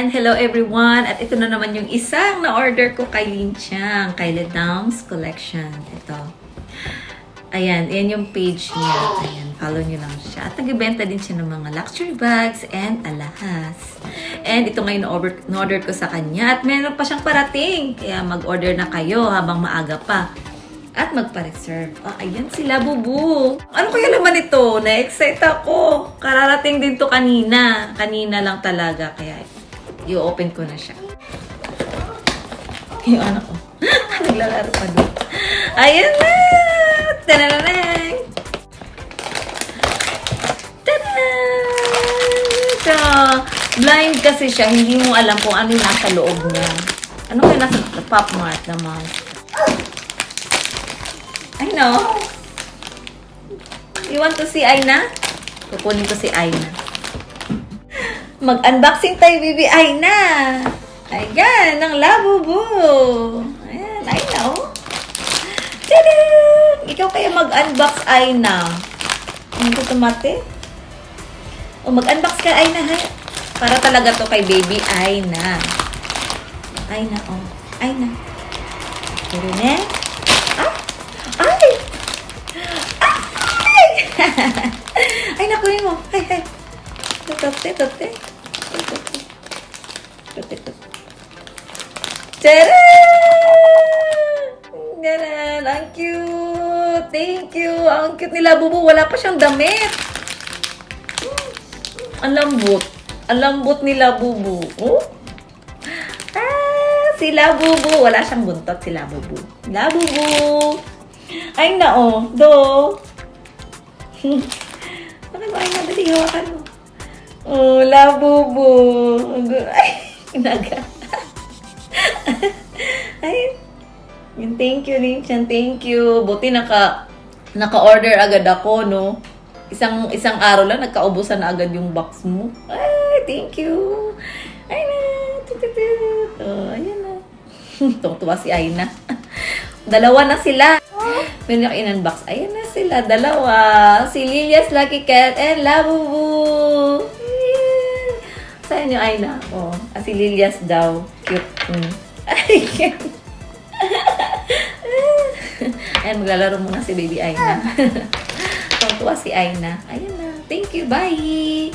And hello everyone! At ito na naman yung isang na-order ko kay Lin Chiang, kay Ledam's Collection. Ito. Ayan, yan yung page niya. Ayan, follow nyo lang siya. At nagbibenta din siya ng mga luxury bags and alahas. And ito ngayon na-order ko sa kanya. At meron pa siyang parating. Kaya mag-order na kayo habang maaga pa. At magpa-reserve. Oh, ayan sila, bubu. Ano kaya naman ito? Na-excite ako. Kararating din to kanina. Kanina lang talaga. Kaya i-open ko na siya. Yung anak ko. Naglalaro pa doon. Ayan na! Tananang! Tananang! Blind kasi siya. Hindi mo alam kung ano yung nasa loob niya. Ano kaya nasa Pop Mart naman? I know. You want to see Aina? Kukunin ko si Aina. Mag-unboxing tayo, baby Aina. Ayan, ng Labubu. Ayan, Aina, oh. Tadaan! Ikaw kaya mag-unbox, Aina. Ano ito tumate? O, mag-unbox ka, Aina, ha? Para talaga to kay baby Aina. Aina, oh. Aina. Pero na? Ay! Ay! Ay, nakunin mo. Ay, ay. Tote. Tcharan! Ganon. Ang cute. Thank you. Ang cute nila, bubu. Wala pa siyang damit. Ang lambot. Ang lambot nila, bubu. Oh? Sila bubu. Wala siyang buntot, sila bubu. Labubu. Ay na, oh. Do. Bakit mo, ay na, dali, hawakan mo. Oh, labubu. Ay, naga. Ay, yung thank you, Linchan. Thank you. Buti naka-order agad ako, no? Isang araw lang, nagkaubusan na agad yung box mo. Ay, thank you. Ay na. Oh, ayan na. Tuwa si Aina. Dalawa na sila. Meron yung in-unbox. Ayan na sila. Dalawa. Si Lilia's Lucky Cat and Labubu. Saan yung Aina? Oh, si Lilia's daw. Cute. Ayan. Ayan, maglalaro muna si baby Aina. Tuwa si Aina. Ayan na. Thank you. Bye!